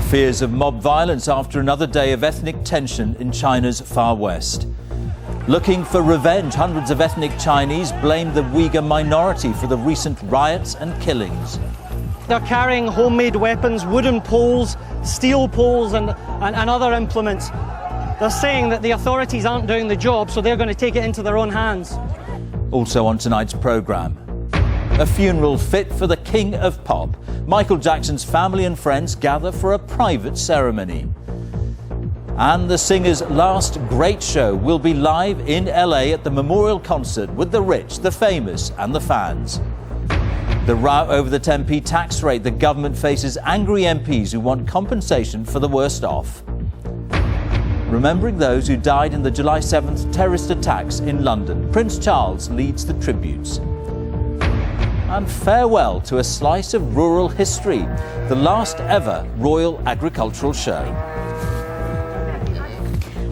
Fears of mob violence after another day of ethnic tension in China's far west. Looking for revenge, hundreds of ethnic Chinese blame the Uyghur minority for the recent riots and killings. They're carrying homemade weapons, wooden poles, steel poles and other implements. They're saying that the authorities aren't doing the job, so they're going to take it into their own hands. Also on tonight's programme, a funeral fit for the king of pop. Michael Jackson's family and friends gather for a private ceremony. And the singer's last great show will be live in LA at the Memorial Concert with the rich, the famous and the fans. The row over the 10p tax rate. The government faces angry MPs who want compensation for the worst off. Remembering those who died in the July 7th terrorist attacks in London, Prince Charles leads the tributes. And farewell to a slice of rural history, the last ever Royal Agricultural Show.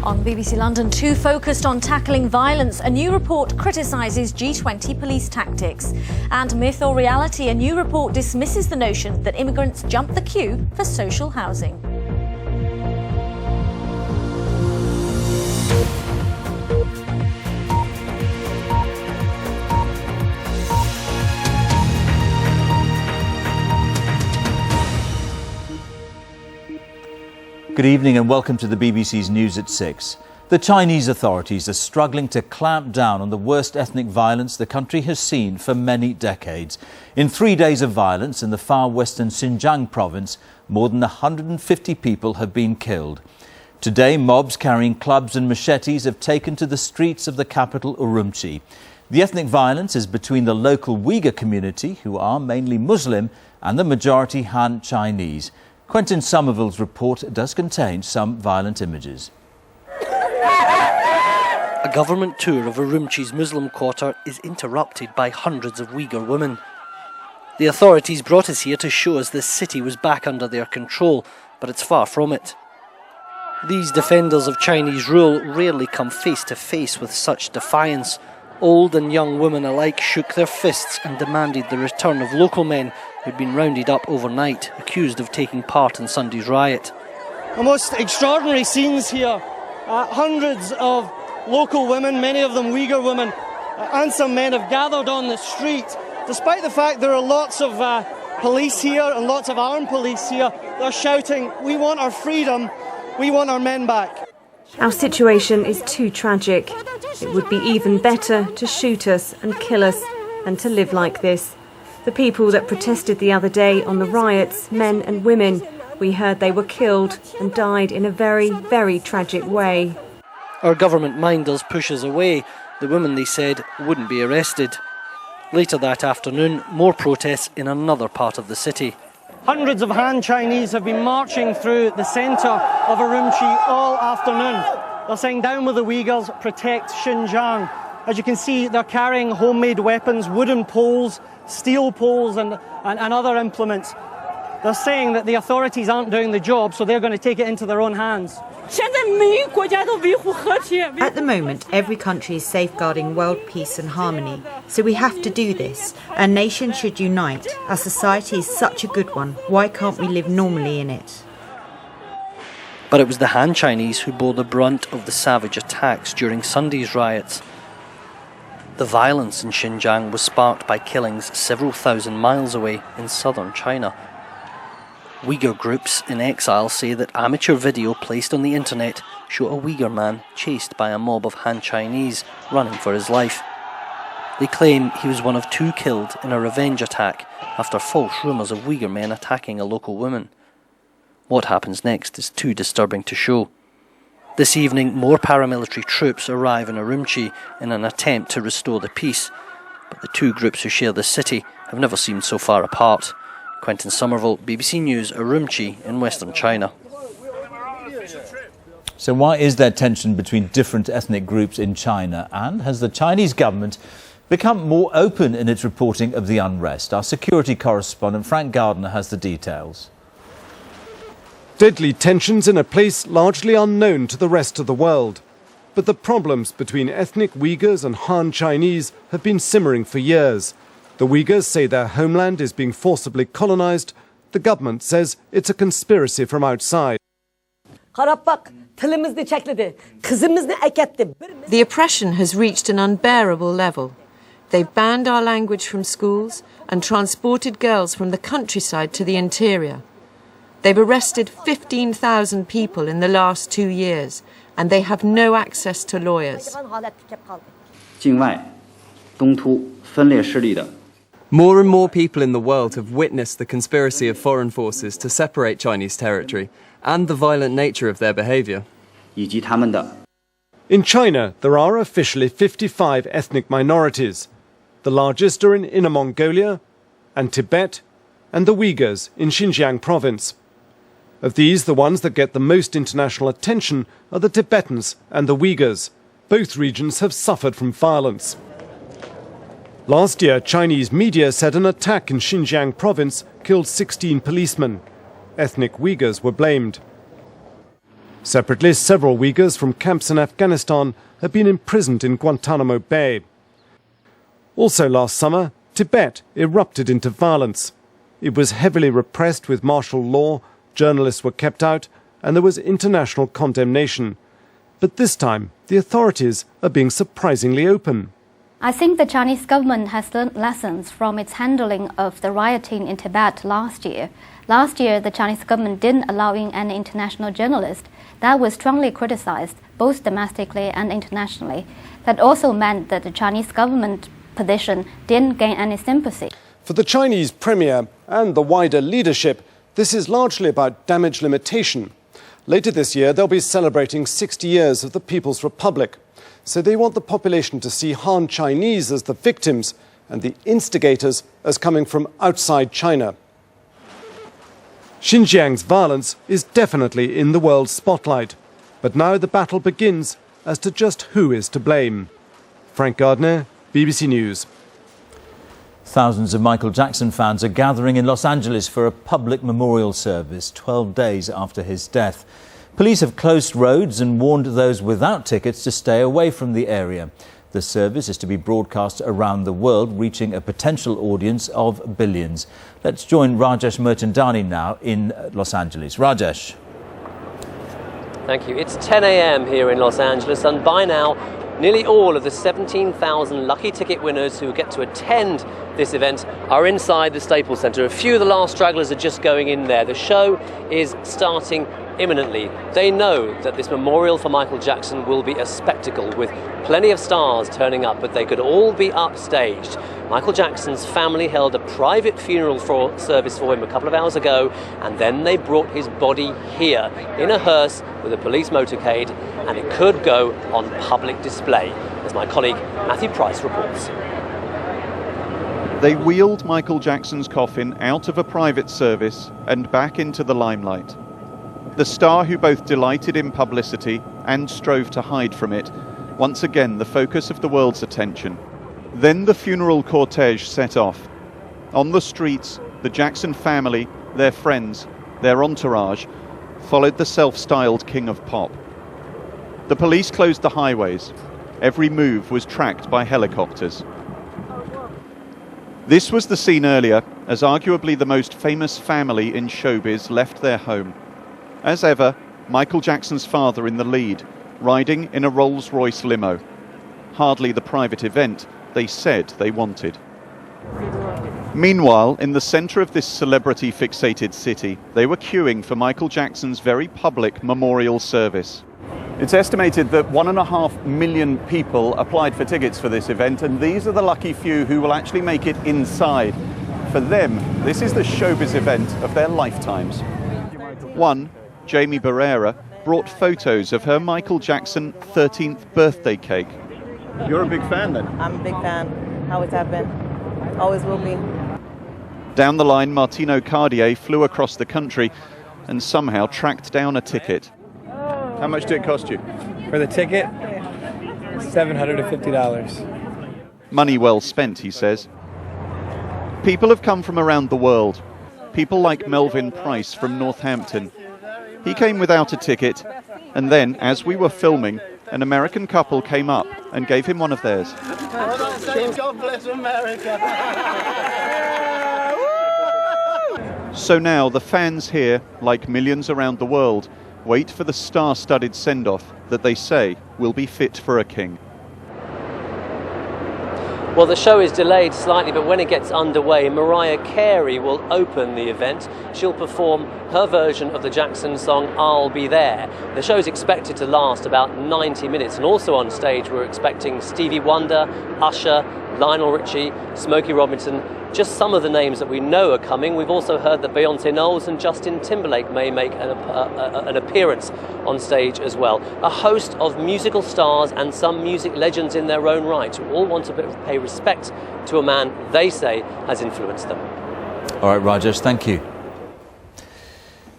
On BBC London 2, focused on tackling violence, a new report criticises G20 police tactics. And myth or reality, a new report dismisses the notion that immigrants jump the queue for social housing. Good evening and welcome to the BBC's News at 6. The Chinese authorities are struggling to clamp down on the worst ethnic violence the country has seen for many decades. In 3 days of violence in the far western Xinjiang province, more than 150 people have been killed. Today, mobs carrying clubs and machetes have taken to the streets of the capital Urumqi. The ethnic violence is between the local Uyghur community, who are mainly Muslim, and the majority Han Chinese. Quentin Somerville's report does contain some violent images. A government tour of Urumqi's Muslim quarter is interrupted by hundreds of Uyghur women. The authorities brought us here to show us this city was back under their control, but it's far from it. These defenders of Chinese rule rarely come face to face with such defiance. Old and young women alike shook their fists and demanded the return of local men who'd been rounded up overnight, accused of taking part in Sunday's riot. The most extraordinary scenes here. Hundreds of local women, many of them Uyghur women, and some men have gathered on the street. Despite the fact there are lots of police here and lots of armed police here, they're shouting, "We want our freedom, we want our men back." Our situation is too tragic. It would be even better to shoot us and kill us than to live like this. The people that protested the other day on the riots, men and women, we heard they were killed and died in a very, very tragic way. Our government minders push us away. The women, they said, wouldn't be arrested. Later that afternoon, more protests in another part of the city. Hundreds of Han Chinese have been marching through the centre of Urumqi all afternoon. They're saying, "Down with the Uyghurs, protect Xinjiang." As you can see, they're carrying homemade weapons, wooden poles, steel poles and other implements. They're saying that the authorities aren't doing the job, so they're going to take it into their own hands. At the moment, every country is safeguarding world peace and harmony, so we have to do this. A nation should unite. Our society is such a good one. Why can't we live normally in it? But it was the Han Chinese who bore the brunt of the savage attacks during Sunday's riots. The violence in Xinjiang was sparked by killings several thousand miles away in southern China. Uyghur groups in exile say that amateur video placed on the internet show a Uyghur man chased by a mob of Han Chinese running for his life. They claim he was one of 2 killed in a revenge attack after false rumours of Uyghur men attacking a local woman. What happens next is too disturbing to show. This evening, more paramilitary troops arrive in Urumqi in an attempt to restore the peace, but the two groups who share the city have never seemed so far apart. Quentin Somerville, BBC News, Urumqi in western China. So why is there tension between different ethnic groups in China? And has the Chinese government become more open in its reporting of the unrest? Our security correspondent Frank Gardner has the details. Deadly tensions in a place largely unknown to the rest of the world. But the problems between ethnic Uyghurs and Han Chinese have been simmering for years. The Uyghurs say their homeland is being forcibly colonized. The government says it's a conspiracy from outside. The oppression has reached an unbearable level. They've banned our language from schools and transported girls from the countryside to the interior. They've arrested 15,000 people in the last 2 years, and they have no access to lawyers. More and more people in the world have witnessed the conspiracy of foreign forces to separate Chinese territory and the violent nature of their behaviour. In China, there are officially 55 ethnic minorities. The largest are in Inner Mongolia and Tibet and the Uyghurs in Xinjiang province. Of these, the ones that get the most international attention are the Tibetans and the Uyghurs. Both regions have suffered from violence. Last year, Chinese media said an attack in Xinjiang province killed 16 policemen. Ethnic Uyghurs were blamed. Separately, several Uyghurs from camps in Afghanistan have been imprisoned in Guantanamo Bay. Also last summer, Tibet erupted into violence. It was heavily repressed with martial law, journalists were kept out, and there was international condemnation. But this time, the authorities are being surprisingly open. I think the Chinese government has learned lessons from its handling of the rioting in Tibet last year. Last year, the Chinese government didn't allow in any international journalist. That was strongly criticized, both domestically and internationally. That also meant that the Chinese government position didn't gain any sympathy. For the Chinese premier and the wider leadership, this is largely about damage limitation. Later this year, they'll be celebrating 60 years of the People's Republic. So they want the population to see Han Chinese as the victims and the instigators as coming from outside China. Xinjiang's violence is definitely in the world's spotlight. But now the battle begins as to just who is to blame. Frank Gardner, BBC News. Thousands of Michael Jackson fans are gathering in Los Angeles for a public memorial service 12 days after his death. Police have closed roads and warned those without tickets to stay away from the area. The service is to be broadcast around the world, reaching a potential audience of billions. Let's join Rajesh Merchandani now in Los Angeles. Rajesh. Thank you. It's 10 a.m. here in Los Angeles, and by now, nearly all of the 17,000 lucky ticket winners who get to attend this event are inside the Staples Center. A few of the last stragglers are just going in there. The show is starting imminently. They know that this memorial for Michael Jackson will be a spectacle with plenty of stars turning up, but they could all be upstaged. Michael Jackson's family held a private funeral service for him a couple of hours ago, and then they brought his body here in a hearse with a police motorcade, and it could go on public display, as my colleague Matthew Price reports. They wheeled Michael Jackson's coffin out of a private service and back into the limelight. The star who both delighted in publicity and strove to hide from it, once again the focus of the world's attention. Then the funeral cortege set off. On the streets, the Jackson family, their friends, their entourage, followed the self-styled king of pop. The police closed the highways. Every move was tracked by helicopters. This was the scene earlier, as arguably the most famous family in showbiz left their home. As ever, Michael Jackson's father in the lead, riding in a Rolls-Royce limo. Hardly the private event they said they wanted. Meanwhile, in the centre of this celebrity-fixated city, they were queuing for Michael Jackson's very public memorial service. It's estimated that 1.5 million people applied for tickets for this event, and these are the lucky few who will actually make it inside. For them, this is the showbiz event of their lifetimes. One, Jamie Barrera, brought photos of her Michael Jackson 13th birthday cake. You're a big fan then? I'm a big fan. Always have been. Always will be. Down the line, Martino Cartier flew across the country and somehow tracked down a ticket. How much did it cost you? For the ticket, $750. Money well spent, he says. People have come from around the world. People like Melvin Price from Northampton. He came without a ticket, and then, as we were filming, an American couple came up and gave him one of theirs. God bless America. So now the fans here, like millions around the world, wait for the star-studded send-off that they say will be fit for a king. Well, the show is delayed slightly, but when it gets underway, Mariah Carey will open the event. She'll perform her version of the Jackson song, I'll Be There. The show is expected to last about 90 minutes, and also on stage we're expecting Stevie Wonder, Usher, Lionel Richie, Smokey Robinson, just some of the names that we know are coming. We've also heard that Beyoncé Knowles and Justin Timberlake may make an appearance on stage as well. A host of musical stars and some music legends in their own right who all want to pay respect to a man they say has influenced them. All right, Rajesh, thank you.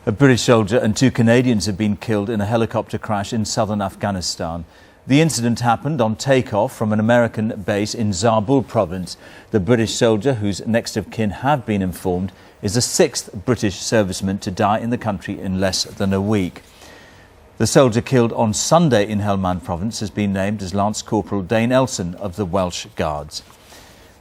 A British soldier and 2 Canadians have been killed in a helicopter crash in southern Afghanistan. The incident happened on takeoff from an American base in Zabul province. The British soldier, whose next of kin have been informed, is the 6th British serviceman to die in the country in less than a week. The soldier killed on Sunday in Helmand province has been named as Lance Corporal Dane Elson of the Welsh Guards.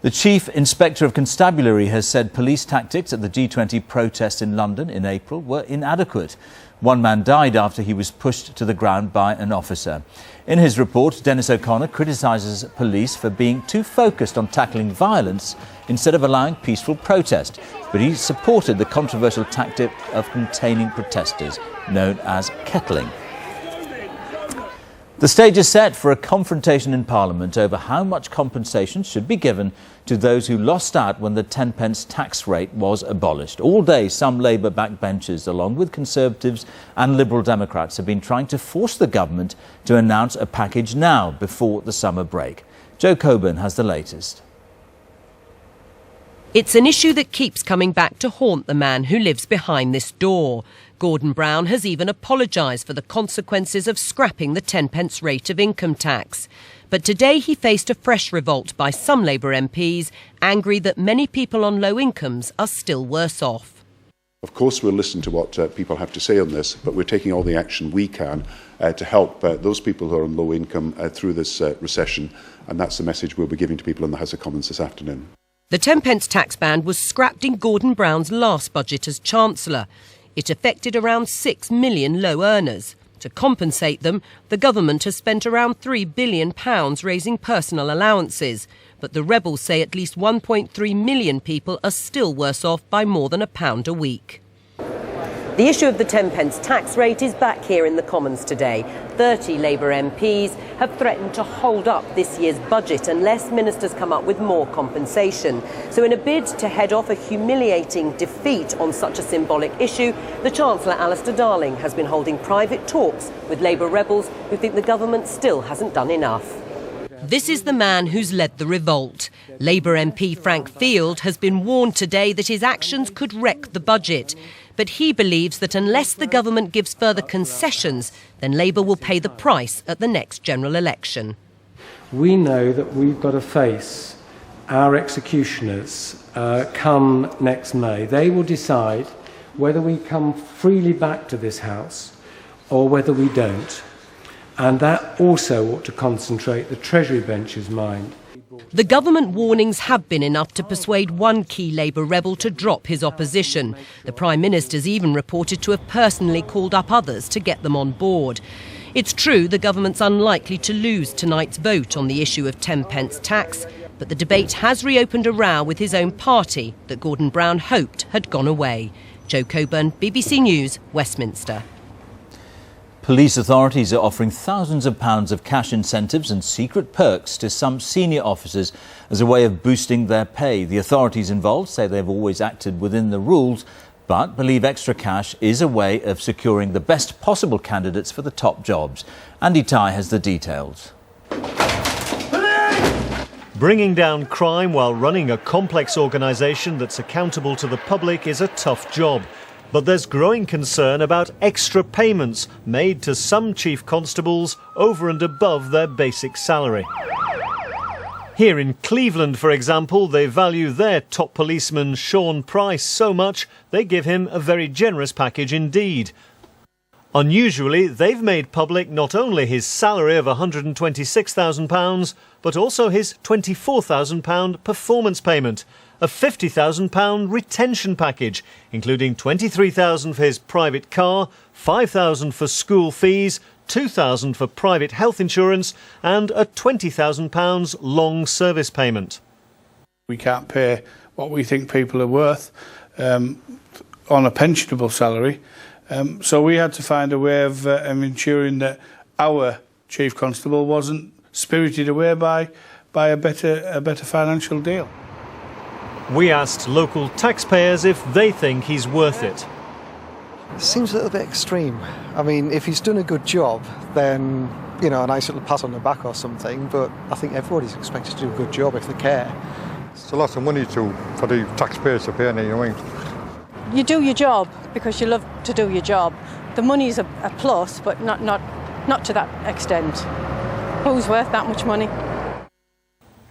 The Chief Inspector of Constabulary has said police tactics at the G20 protest in London in April were inadequate. 1 man died after he was pushed to the ground by an officer. In his report, Dennis O'Connor criticises police for being too focused on tackling violence instead of allowing peaceful protest. But he supported the controversial tactic of containing protesters, known as kettling. The stage is set for a confrontation in Parliament over how much compensation should be given to those who lost out when the 10p tax rate was abolished. All day, some Labour backbenchers, along with Conservatives and Liberal Democrats, have been trying to force the government to announce a package now before the summer break. Joe Coburn has the latest. It's an issue that keeps coming back to haunt the man who lives behind this door. Gordon Brown has even apologised for the consequences of scrapping the 10p rate of income tax. But today he faced a fresh revolt by some Labour MPs, angry that many people on low incomes are still worse off. Of course we'll listen to what people have to say on this, but we're taking all the action we can to help those people who are on low income through this recession, and that's the message we'll be giving to people in the House of Commons this afternoon. The 10p tax band was scrapped in Gordon Brown's last budget as Chancellor. It affected around 6 million low earners. To compensate them, the government has spent around £3 billion raising personal allowances. But the rebels say at least 1.3 million people are still worse off by more than £1 a week. The issue of the 10p tax rate is back here in the Commons today. 30 Labour MPs have threatened to hold up this year's budget unless ministers come up with more compensation. So in a bid to head off a humiliating defeat on such a symbolic issue, the Chancellor Alistair Darling has been holding private talks with Labour rebels who think the government still hasn't done enough. This is the man who's led the revolt. Labour MP Frank Field has been warned today that his actions could wreck the budget. But he believes that unless the government gives further concessions, then Labour will pay the price at the next general election. We know that we've got to face our executioners come next May. They will decide whether we come freely back to this House or whether we don't. And that also ought to concentrate the Treasury bench's mind. The government warnings have been enough to persuade one key Labour rebel to drop his opposition. The Prime Minister's even reported to have personally called up others to get them on board. It's true the government's unlikely to lose tonight's vote on the issue of 10p tax, but the debate has reopened a row with his own party that Gordon Brown hoped had gone away. Joe Coburn, BBC News, Westminster. Police authorities are offering thousands of pounds of cash incentives and secret perks to some senior officers as a way of boosting their pay. The authorities involved say they've always acted within the rules, but believe extra cash is a way of securing the best possible candidates for the top jobs. Andy Ty has the details. Bringing down crime while running a complex organisation that's accountable to the public is a tough job. But there's growing concern about extra payments made to some chief constables over and above their basic salary. Here in Cleveland, for example, they value their top policeman, Sean Price, so much they give him a very generous package indeed. Unusually, they've made public not only his salary of £126,000, but also his £24,000 performance payment, a £50,000 retention package, including £23,000 for his private car, £5,000 for school fees, £2,000 for private health insurance, and a £20,000 long service payment. We can't pay what we think people are worth on a pensionable salary. So we had to find a way of ensuring that our Chief Constable wasn't spirited away by a better financial deal. We asked local taxpayers if they think he's worth it. Seems a little bit extreme. I mean, if he's done a good job, then, you know, a nice little pat on the back or something, but I think everybody's expected to do a good job if they care. It's a lot of money for the taxpayers to pay, you know what I mean? You do your job because you love to do your job. The money's a plus, but not to that extent. Who's worth that much money?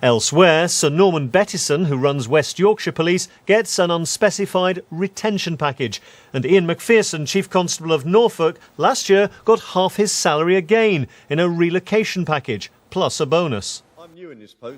Elsewhere, Sir Norman Bettison, who runs West Yorkshire Police, gets an unspecified retention package. And Ian McPherson, Chief Constable of Norfolk, last year got half his salary again in a relocation package, plus a bonus.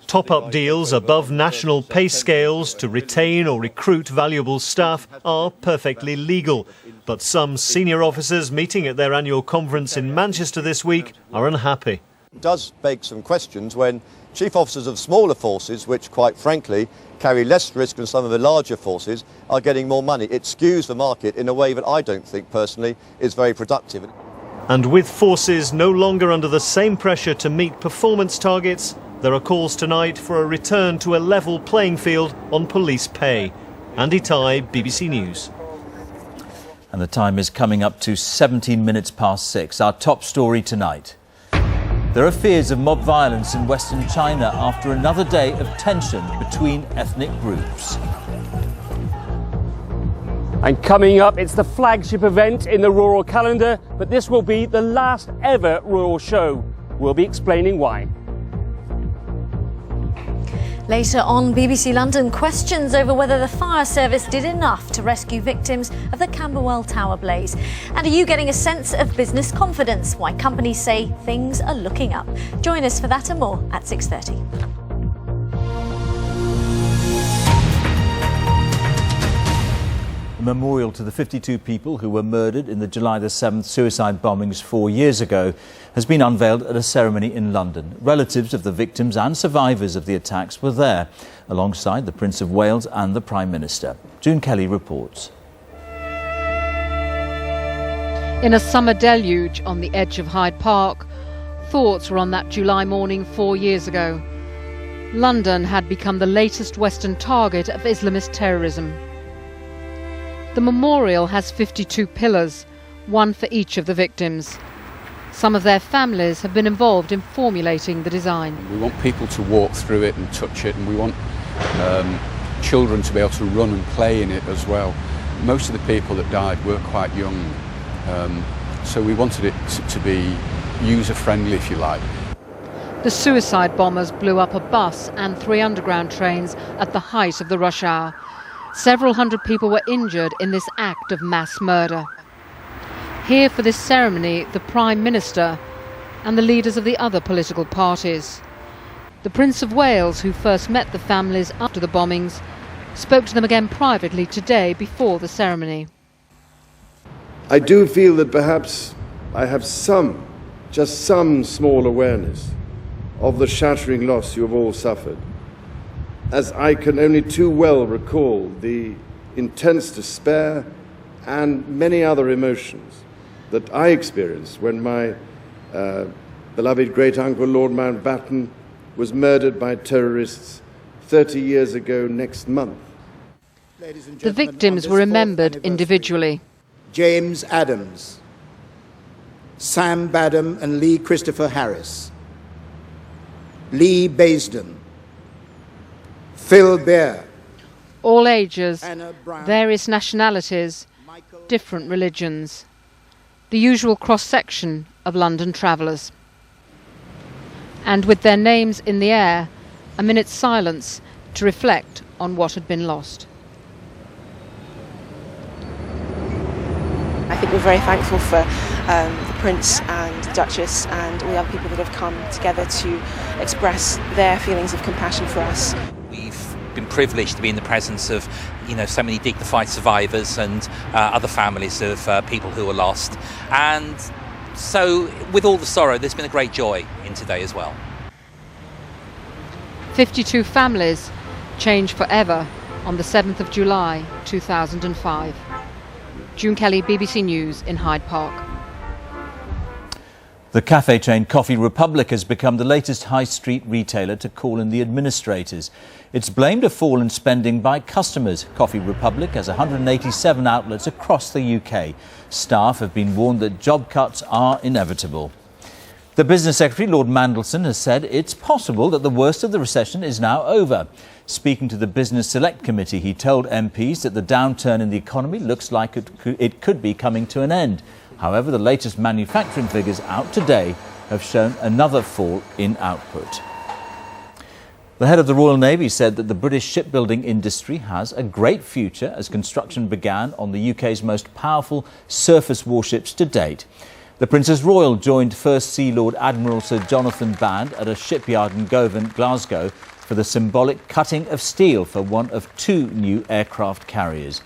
Top-up deals above national pay scales to retain or recruit valuable staff are perfectly legal. But some senior officers meeting at their annual conference in Manchester this week are unhappy. It does beg some questions when chief officers of smaller forces, which quite frankly carry less risk than some of the larger forces, are getting more money. It skews the market in a way that I don't think personally is very productive. And with forces no longer under the same pressure to meet performance targets, there are calls tonight for a return to a level playing field on police pay. Andy Ty, BBC News. And the time is coming up to 17 minutes past 6. Our top story tonight. There are fears of mob violence in Western China after another day of tension between ethnic groups. And coming up, it's the flagship event in the Royal calendar, but this will be the last ever Royal show. We'll be explaining why. Later on BBC London, questions over whether the fire service did enough to rescue victims of the Camberwell Tower blaze. And are you getting a sense of business confidence? Why companies say things are looking up. Join us for that and more at 6:30. A memorial to the 52 people who were murdered in the July the 7th suicide bombings 4 years ago has been unveiled at a ceremony in London. Relatives of the victims and survivors of the attacks were there, alongside the Prince of Wales and the Prime Minister. June Kelly reports. In a summer deluge on the edge of Hyde Park, thoughts were on that July morning 4 years ago. London had become the latest Western target of Islamist terrorism. The memorial has 52 pillars, one for each of the victims. Some of their families have been involved in formulating the design. We want people to walk through it and touch it, and we want children to be able to run and play in it as well. Most of the people that died were quite young, so we wanted it to be user-friendly, if you like. The suicide bombers blew up a bus and 3 underground trains at the height of the rush hour. Several hundred people were injured in this act of mass murder. Here for this ceremony, the Prime Minister and the leaders of the other political parties. The Prince of Wales, who first met the families after the bombings, spoke to them again privately today before the ceremony. I do feel that perhaps I have just some small awareness of the shattering loss you have all suffered, as I can only too well recall the intense despair and many other emotions that I experienced when my beloved great-uncle Lord Mountbatten was murdered by terrorists 30 years ago next month. The victims were remembered individually. James Adams, Sam Badham and Lee Christopher Harris, Lee Baisden, Phil Bear. All ages, various nationalities, different religions. The usual cross-section of London travellers. And with their names in the air, a minute's silence to reflect on what had been lost. I think we're very thankful for the Prince and the Duchess and all the other people that have come together to express their feelings of compassion for us. We've been privileged to be in the presence of, so many dignified survivors and other families of people who were lost. And so, with all the sorrow, there's been a great joy in today as well. 52 families changed forever on the 7th of July 2005. June Kelly, BBC News in Hyde Park. The cafe chain Coffee Republic has become the latest high street retailer to call in the administrators. It's blamed a fall in spending by customers. Coffee Republic has 187 outlets across the UK. Staff have been warned that job cuts are inevitable. The Business Secretary, Lord Mandelson, has said it's possible that the worst of the recession is now over. Speaking to the Business Select Committee, he told MPs that the downturn in the economy looks like it could be coming to an end. However, the latest manufacturing figures out today have shown another fall in output. The head of the Royal Navy said that the British shipbuilding industry has a great future as construction began on the UK's most powerful surface warships to date. The Princess Royal joined First Sea Lord Admiral Sir Jonathan Band at a shipyard in Govan, Glasgow, for the symbolic cutting of steel for one of 2 new aircraft carriers.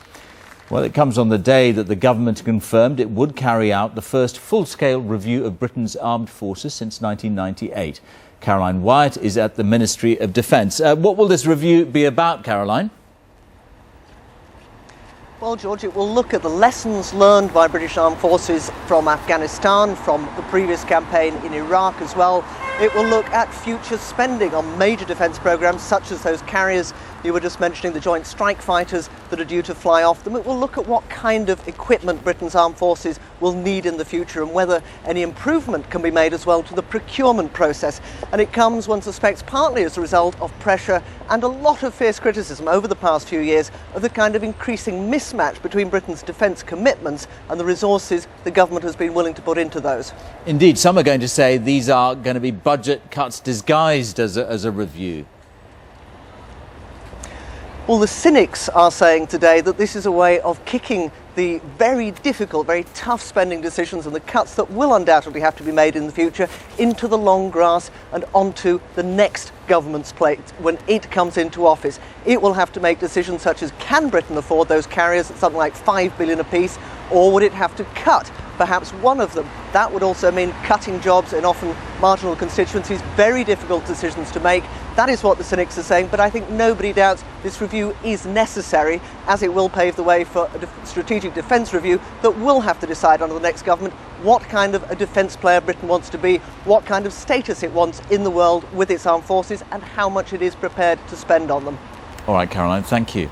Well, it comes on the day that the government confirmed it would carry out the first full-scale review of Britain's armed forces since 1998. Caroline Wyatt is at the Ministry of Defence. What will this review be about, Caroline? Well, George, it will look at the lessons learned by British Armed Forces from Afghanistan, from the previous campaign in Iraq as well. It will look at future spending on major defence programmes such as those carriers you were just mentioning, the Joint Strike Fighters that are due to fly off them. It will look at what kind of equipment Britain's armed forces will need in the future and whether any improvement can be made as well to the procurement process. And it comes, one suspects, partly as a result of pressure and a lot of fierce criticism over the past few years of the kind of increasing mismatch between Britain's defence commitments and the resources the government has been willing to put into those. Indeed, some are going to say these are going to be budget cuts disguised as a review. Well, the cynics are saying today that this is a way of kicking the very difficult, very tough spending decisions and the cuts that will undoubtedly have to be made in the future into the long grass and onto the next government's plate when it comes into office. It will have to make decisions such as, can Britain afford those carriers at something like $5 billion apiece, or would it have to cut perhaps one of them? That would also mean cutting jobs in often marginal constituencies. Very difficult decisions to make. That is what the cynics are saying, but I think nobody doubts this review is necessary, as it will pave the way for a strategic defence review that will have to decide under the next government what kind of a defence player Britain wants to be, what kind of status it wants in the world with its armed forces, and how much it is prepared to spend on them. All right, Caroline, thank you.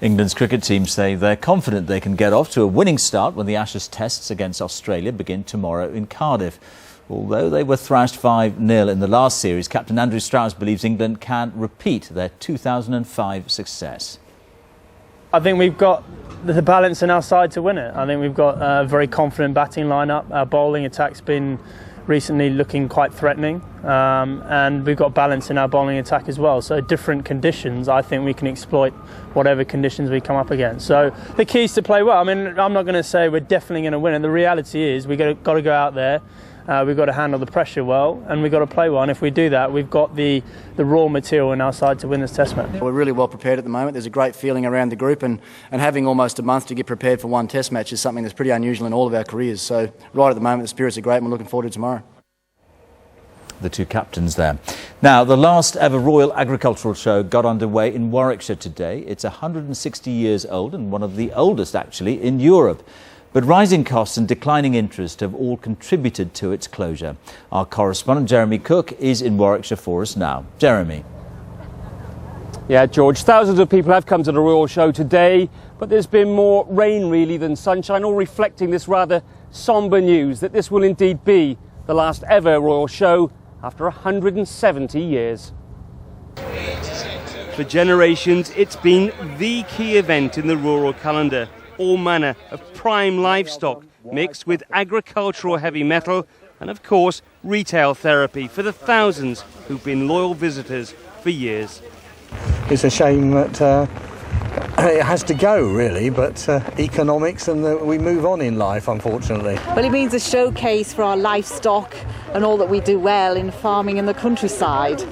England's cricket team say they're confident they can get off to a winning start when the Ashes tests against Australia begin tomorrow in Cardiff. Although they were thrashed 5-0 in the last series, Captain Andrew Strauss believes England can repeat their 2005 success. I think we've got the balance in our side to win it. I think we've got a very confident batting lineup. Our bowling attack's been recently looking quite threatening, and we've got balance in our bowling attack as well. So different conditions, I think we can exploit whatever conditions we come up against. So the key is to play well. I mean, I'm not going to say we're definitely going to win it. The reality is we've got to go out there, we've got to handle the pressure well, and we've got to play well. And if we do that, we've got the raw material in our side to win this test match. We're really well prepared at the moment. There's a great feeling around the group, and having almost a month to get prepared for one test match is something that's pretty unusual in all of our careers. So right at the moment, the spirits are great, and we're looking forward to tomorrow. The two captains there. Now, the last ever Royal Agricultural Show got underway in Warwickshire today. It's 160 years old and one of the oldest, actually, in Europe. But rising costs and declining interest have all contributed to its closure. Our correspondent Jeremy Cook is in Warwickshire for us now. Jeremy. Yeah, George, thousands of people have come to the Royal Show today, but there's been more rain really than sunshine, all reflecting this rather sombre news that this will indeed be the last ever Royal Show after 170 years. For generations, it's been the key event in the rural calendar. All manner of prime livestock mixed with agricultural heavy metal and, of course, retail therapy for the thousands who've been loyal visitors for years. It's a shame that it has to go, really, but economics and we move on in life, unfortunately. Well, it means a showcase for our livestock and all that we do well in farming in the countryside.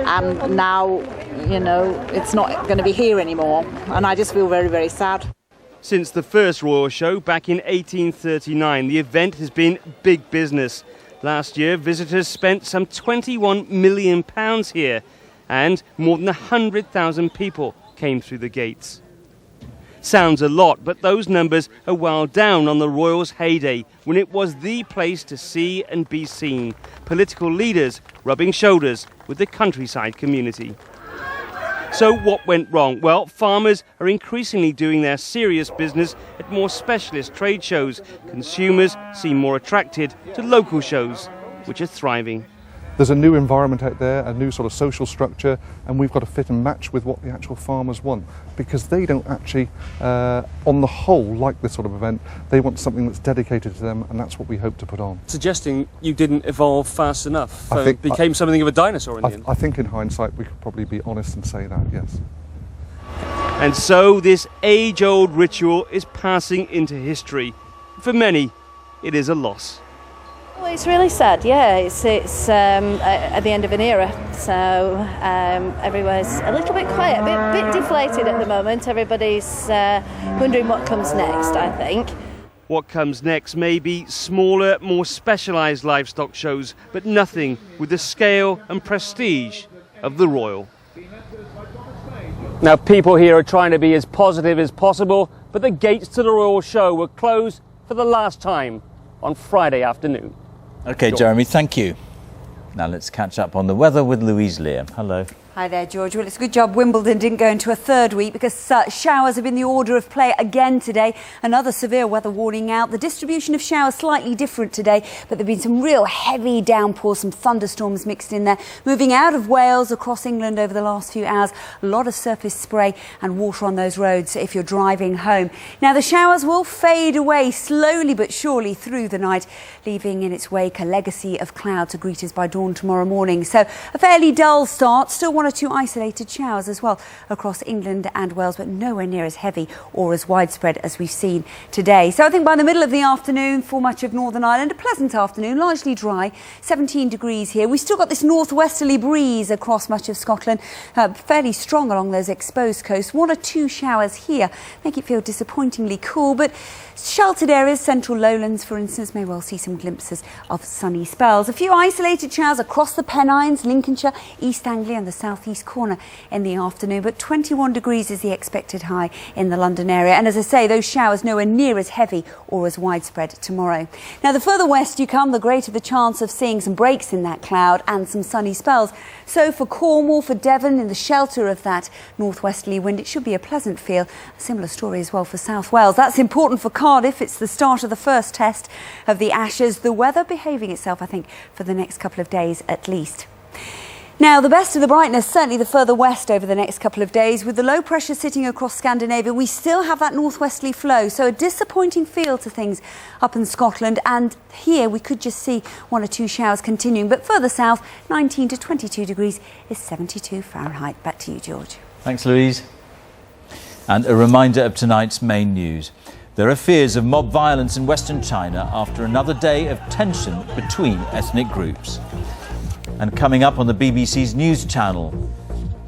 And now, you know, it's not going to be here anymore, and I just feel very, very sad. Since the first Royal Show back in 1839, the event has been big business. Last year, visitors spent some £21 million here, and more than 100,000 people came through the gates. Sounds a lot, but those numbers are well down on the Royals' heyday, when it was the place to see and be seen. Political leaders rubbing shoulders with the countryside community. So what went wrong? Well, farmers are increasingly doing their serious business at more specialist trade shows. Consumers seem more attracted to local shows, which are thriving. There's a new environment out there, a new sort of social structure, and we've got to fit and match with what the actual farmers want, because they don't actually, on the whole, like this sort of event. They want something that's dedicated to them, and that's what we hope to put on. Suggesting you didn't evolve fast enough, it became something of a dinosaur in the end. I think in hindsight we could probably be honest and say that, yes. And so this age-old ritual is passing into history. For many, it is a loss. Well, it's really sad, yeah. It's at the end of an era, so everywhere's a little bit quiet, a bit deflated at the moment. Everybody's wondering what comes next, I think. What comes next may be smaller, more specialised livestock shows, but nothing with the scale and prestige of the Royal. Now, people here are trying to be as positive as possible, but the gates to the Royal Show were closed for the last time on Friday afternoon. OK, Jeremy, thank you. Now let's catch up on the weather with Louise Lear. Hello. Hi there, George. Well, it's a good job Wimbledon didn't go into a third week, because showers have been the order of play again today. Another severe weather warning out. The distribution of showers slightly different today, but there have been some real heavy downpours, some thunderstorms mixed in there. Moving out of Wales across England over the last few hours. A lot of surface spray and water on those roads if you're driving home. Now, the showers will fade away slowly but surely through the night, leaving in its wake a legacy of cloud to greet us by dawn tomorrow morning. So a fairly dull start. Still one or two isolated showers as well across England and Wales, but nowhere near as heavy or as widespread as we've seen today. So I think by the middle of the afternoon for much of Northern Ireland, a pleasant afternoon, largely dry, 17 degrees here. We've still got this northwesterly breeze across much of Scotland, fairly strong along those exposed coasts. One or two showers here make it feel disappointingly cool, but sheltered areas, central lowlands for instance, may well see some glimpses of sunny spells. A few isolated showers across the Pennines, Lincolnshire, East Anglia and the southeast corner in the afternoon, but 21 degrees is the expected high in the London area. And as I say, those showers nowhere near as heavy or as widespread tomorrow. Now, the further west you come, the greater the chance of seeing some breaks in that cloud and some sunny spells. So for Cornwall, for Devon, in the shelter of that northwesterly wind, it should be a pleasant feel. A similar story as well for South Wales. That's important for Cardiff. It's the start of the first test of the Ashes. The weather behaving itself, I think, for the next couple of days at least. Now, the best of the brightness, certainly the further west over the next couple of days. With the low pressure sitting across Scandinavia, we still have that northwesterly flow. So a disappointing feel to things up in Scotland. And here we could just see one or two showers continuing. But further south, 19 to 22 degrees is 72 Fahrenheit. Back to you, George. Thanks, Louise. And a reminder of tonight's main news. There are fears of mob violence in Western China after another day of tension between ethnic groups. And coming up on the BBC's News Channel,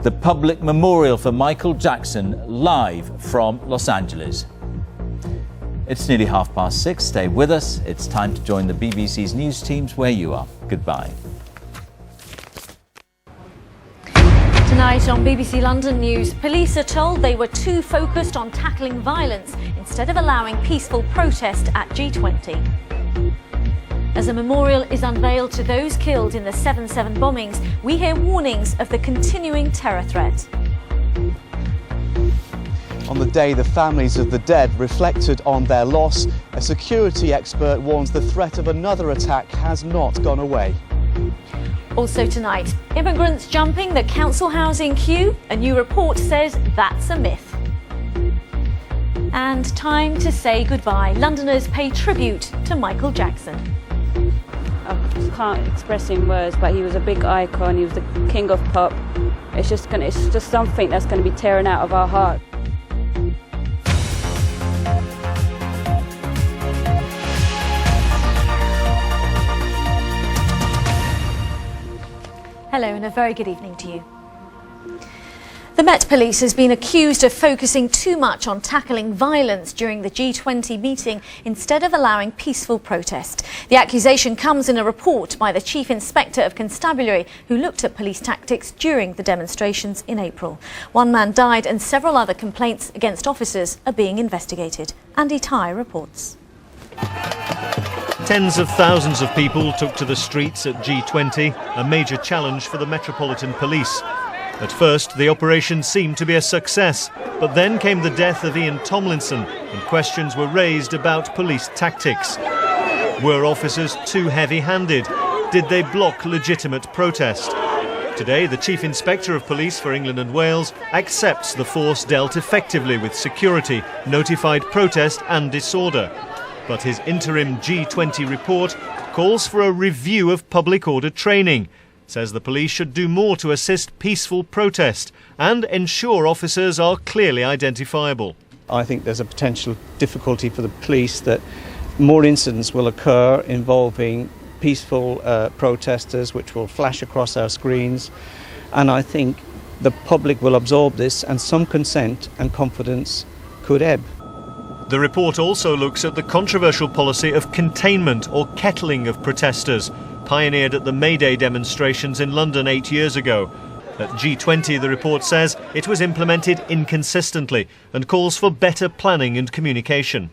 the public memorial for Michael Jackson live from Los Angeles. It's nearly 6:30. Stay with us. It's time to join the BBC's news teams where you are. Goodbye. Tonight on BBC London News, police are told they were too focused on tackling violence instead of allowing peaceful protest at G20. As a memorial is unveiled to those killed in the 7/7 bombings, we hear warnings of the continuing terror threat. On the day the families of the dead reflected on their loss, a security expert warns the threat of another attack has not gone away. Also tonight, immigrants jumping the council housing queue. A new report says that's a myth. And time to say goodbye. Londoners pay tribute to Michael Jackson. I can't express in words, but he was a big icon. He was the king of pop. It's just something that's going to be tearing out of our heart. Hello and a very good evening to you. The Met Police has been accused of focusing too much on tackling violence during the G20 meeting instead of allowing peaceful protest. The accusation comes in a report by the Chief Inspector of Constabulary who looked at police tactics during the demonstrations in April. One man died and several other complaints against officers are being investigated. Andy Ty reports. Tens of thousands of people took to the streets at G20, a major challenge for the Metropolitan Police. At first, the operation seemed to be a success, but then came the death of Ian Tomlinson and questions were raised about police tactics. Were officers too heavy-handed? Did they block legitimate protest? Today, the Chief Inspector of Police for England and Wales accepts the force dealt effectively with security, notified protest and disorder. But his interim G20 report calls for a review of public order training, says the police should do more to assist peaceful protest and ensure officers are clearly identifiable. I think there's a potential difficulty for the police that more incidents will occur involving peaceful protesters, which will flash across our screens, and I think the public will absorb this and some consent and confidence could ebb. The report also looks at the controversial policy of containment or kettling of protesters, pioneered at the May Day demonstrations in London 8 years ago. At G20, the report says it was implemented inconsistently and calls for better planning and communication.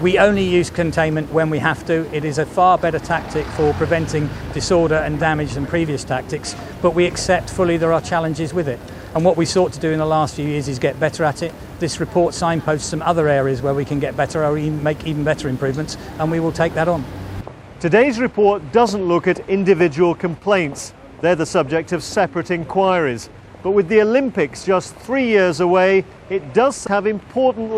We only use containment when we have to. It is a far better tactic for preventing disorder and damage than previous tactics, but we accept fully there are challenges with it. And what we sought to do in the last few years is get better at it. This report signposts some other areas where we can get better or even make even better improvements, and we will take that on. Today's report doesn't look at individual complaints. They're the subject of separate inquiries. But with the Olympics just 3 years away, it does have important